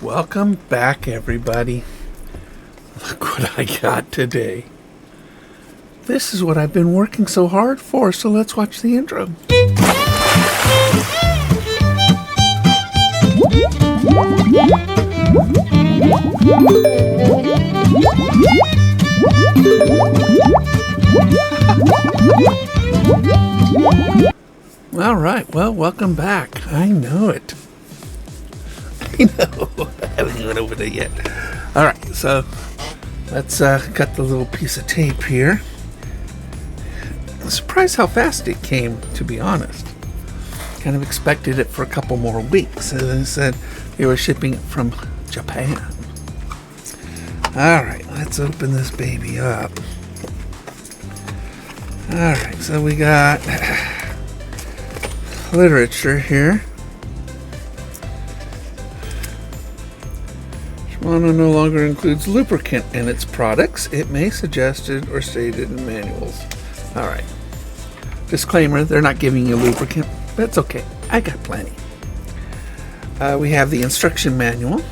Welcome back, everybody. Look what I got today. This is what I've been working so hard for, so let's watch the intro. All right, well, welcome back. I know it. I know. I haven't even opened it yet. All right, so let's cut the little piece of tape here. I'm surprised how fast it came, to be honest. Kind of expected it for a couple more weeks. As I said, they were shipping it from Japan. All right, let's open this baby up. All right, so we got literature here. Shimano no longer includes lubricant in its products. It may suggested or stated in manuals. All right. Disclaimer, they're not giving you lubricant, but it's okay. I got plenty. We have the instruction manual.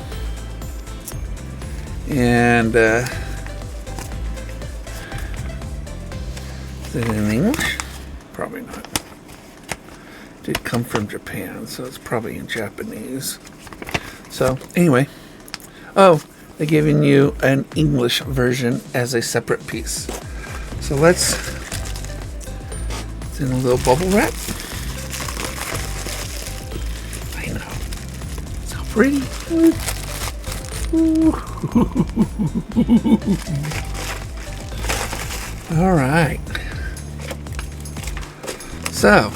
And is it in English? Probably not. It did come from Japan, so it's probably in Japanese. So anyway. Oh, they're giving you an English version as a separate piece. So it's in a little bubble wrap. I know. So pretty. All right. So,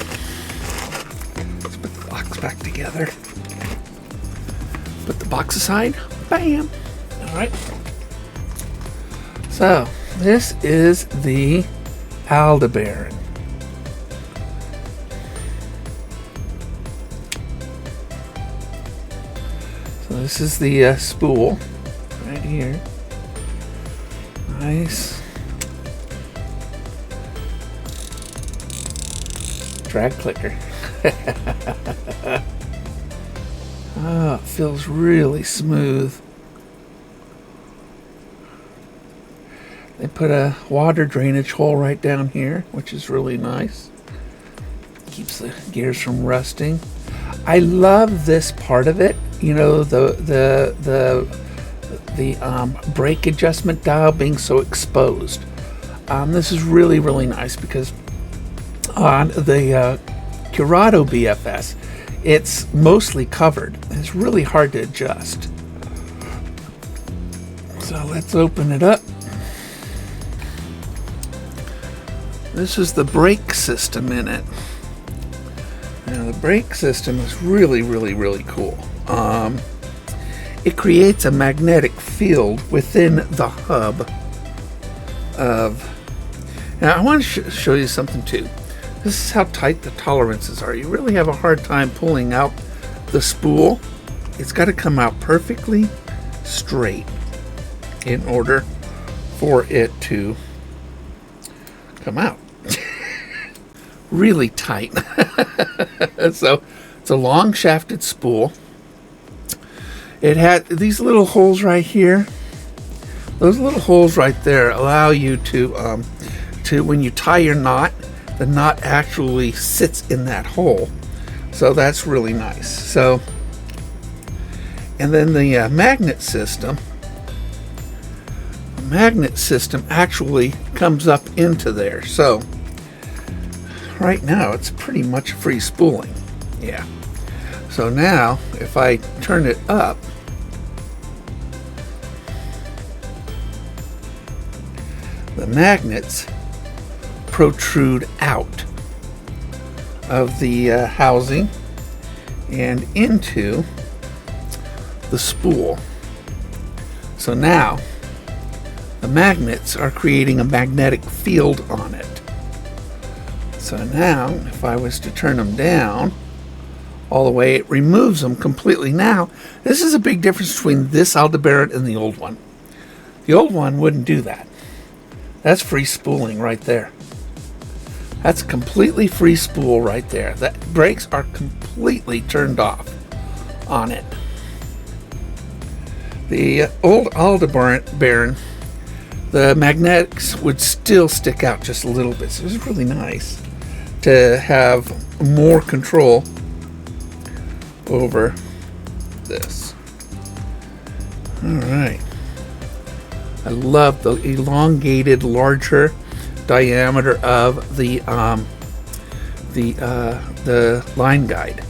let's put the box back together. Put the box aside. Bam! Alright. So, this is the Aldebaran. So, this is the spool right here. Nice. Drag clicker. Oh, it feels really smooth. They put a water drainage hole right down here, which is really nice. Keeps the gears from rusting. I love this part of it. You know, the brake adjustment dial being so exposed. This is really, really nice because on the Curado BFS, it's mostly covered. It's really hard to adjust. So let's open it up. This is the brake system in it. Now the brake system is really, really, really cool. It creates a magnetic field within the hub of... Now I want to show you something too. This is how tight the tolerances are. You really have a hard time pulling out the spool. It's got to come out perfectly straight in order for it to come out. Really tight. So it's a long shafted spool. It had these little holes right here. Those little holes right there allow you to when you tie your knot, the knot actually sits in that hole. So that's really nice. So, and then the magnet system actually comes up into there. So right now it's pretty much free spooling. Yeah. So now if I turn it up, the magnets protrude out of the housing and into the spool. So now the magnets are creating a magnetic field on it. So now if I was to turn them down all the way, it removes them completely. Now this is a big difference between this Aldebaran and the old one. The old one wouldn't do that. That's free spooling right there. That's completely free spool right there. The brakes are completely turned off on it. The old Aldebaran, the magnetics would still stick out just a little bit. So it was really nice to have more control over this. All right. I love the elongated, larger diameter of the line guide.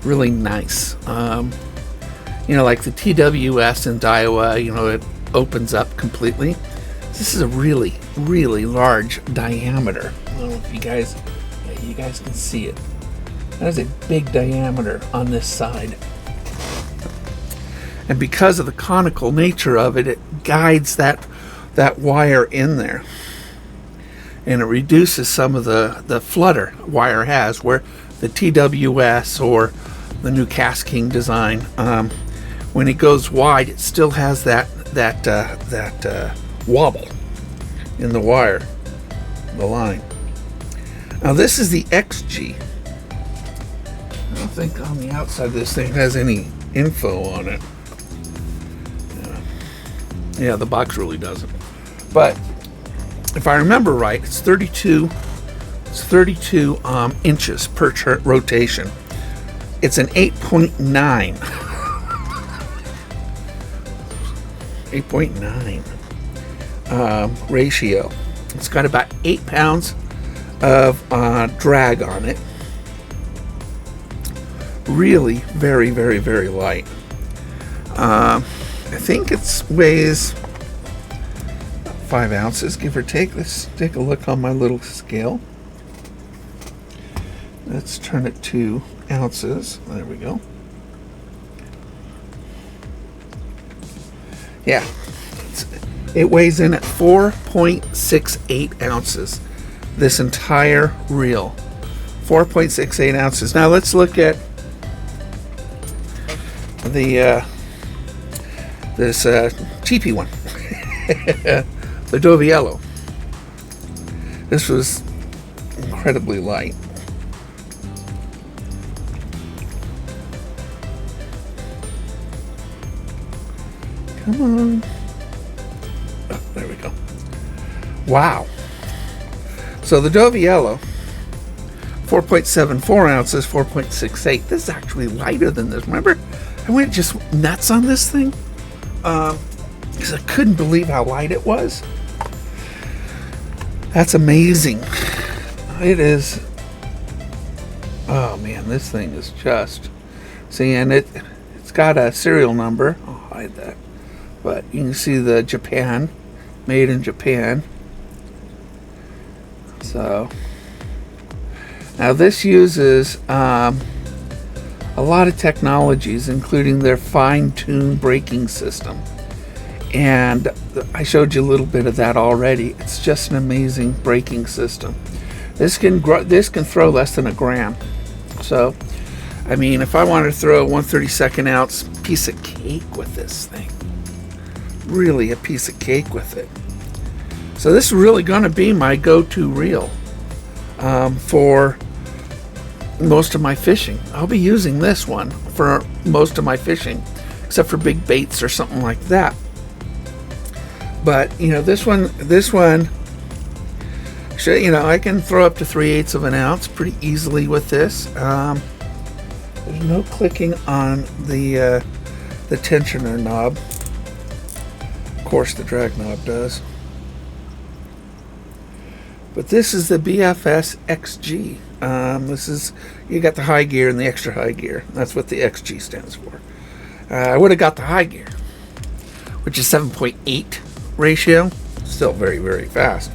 Really nice. Like the TWS in Daiwa, it opens up completely. This is a really, really large diameter. I don't know if you guys can see it. That is a big diameter on this side. And because of the conical nature of it, it guides that wire in there. And it reduces some of the flutter wire has, where the TWS or the new Cast King design, when it goes wide, it still has that wobble in the wire, the line. Now this is the XG. I don't think on the outside this thing has any info on it. Yeah, the box really doesn't. But if I remember right, it's 32 inches per rotation. It's an 8.9. 8.9 ratio. It's got about 8 pounds of drag on it. Really very, very, very light. I think it weighs 5 ounces, give or take. Let's take a look on my little scale. Let's turn it to ounces. There we go. Yeah, it weighs in at 4.68 ounces. This entire reel, 4.68 ounces. Now let's look at the this cheapy one, the Doviello. This was incredibly light. Come on. Oh, there we go. Wow. So the Doviello, 4.74 ounces, 4.68. This is actually lighter than this. Remember, I went just nuts on this thing because I couldn't believe how light it was. That's amazing. It is. Oh man, this thing is just. See, and it's got a serial number. I'll hide that. But you can see the Japan, made in Japan. So now this uses a lot of technologies, including their fine-tuned braking system. And I showed you a little bit of that already. It's just an amazing braking system. This can throw less than a gram. So, I mean, if I wanted to throw a 1/32 ounce piece of cake with this thing, really a piece of cake with it. So this is really going to be my go-to reel for most of my fishing. I'll be using this one for most of my fishing, except for big baits or something like that. But this one, I can throw up to 3/8 of an ounce pretty easily with this. There's no clicking on the tensioner knob. Of course, the drag knob does. But this is the BFS XG. You got the high gear and the extra high gear. That's what the XG stands for. I would have got the high gear, which is 7.8 ratio. Still very, very fast.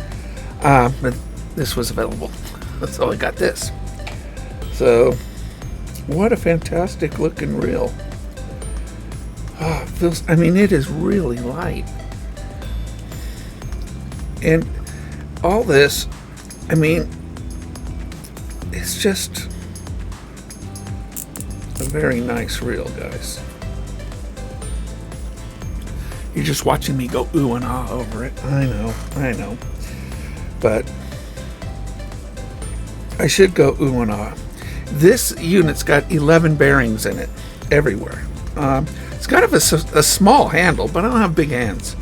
But this was available. So I got this. So, what a fantastic looking reel. Oh, it is really light. And all this, it's just a very nice reel, guys. You're just watching me go ooh and ah over it. I know. But I should go ooh and ah. This unit's got 11 bearings in it, everywhere. It's kind of a small handle, but I don't have big hands.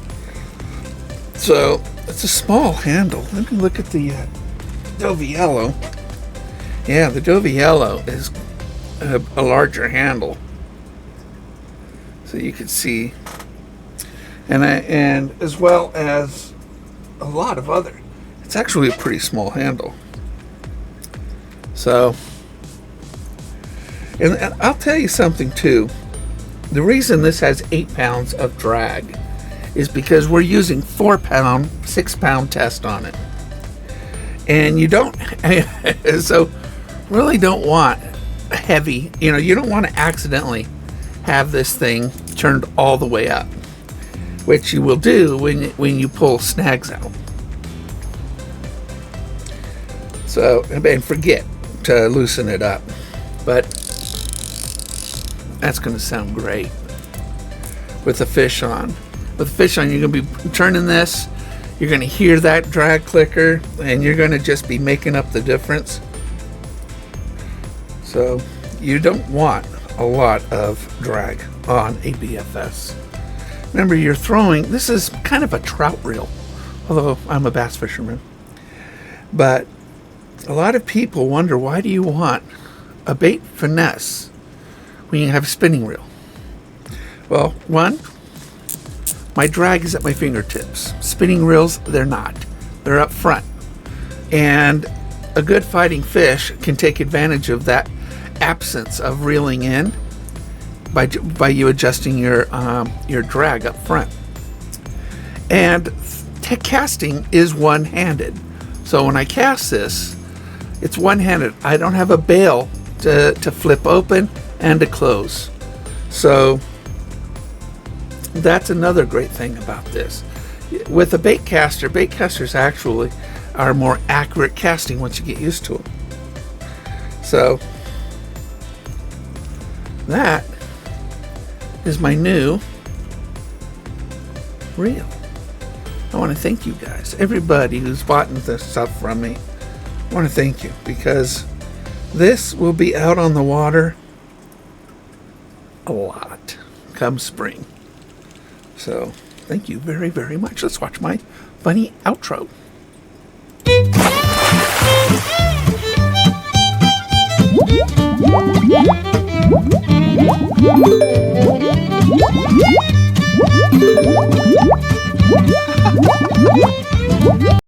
So it's a small handle. Let me look at the Doviello. Yeah, the Doviello is a larger handle. So you can see, and as well as a lot of other. It's actually a pretty small handle. So, and I'll tell you something too. The reason this has 8 pounds of drag is because we're using 4-pound, 6-pound test on it. And you don't, so really don't want heavy, you don't want to accidentally have this thing turned all the way up, which you will do when you pull snags out. So, and forget to loosen it up. But that's going to sound great with the fish on. With the fish on, you're going to be turning this. You're going to hear that drag clicker, and you're going to just be making up the difference. So you don't want a lot of drag on a BFS. Remember, you're throwing, this is kind of a trout reel, although I'm a bass fisherman. But a lot of people wonder, why do you want a bait finesse when you have a spinning reel? Well, one, my drag is at my fingertips. Spinning reels, they're not. They're up front. And a good fighting fish can take advantage of that absence of reeling in by you adjusting your drag up front. And casting is one-handed. So when I cast this, it's one-handed. I don't have a bail to flip open and to close. So that's another great thing about this. With a bait casters actually are more accurate casting once you get used to them. So that is my new reel. I want to thank you guys, everybody who's bought this stuff from me. I want to thank you, because this will be out on the water a lot come spring. So thank you very, very much. Let's watch my funny outro.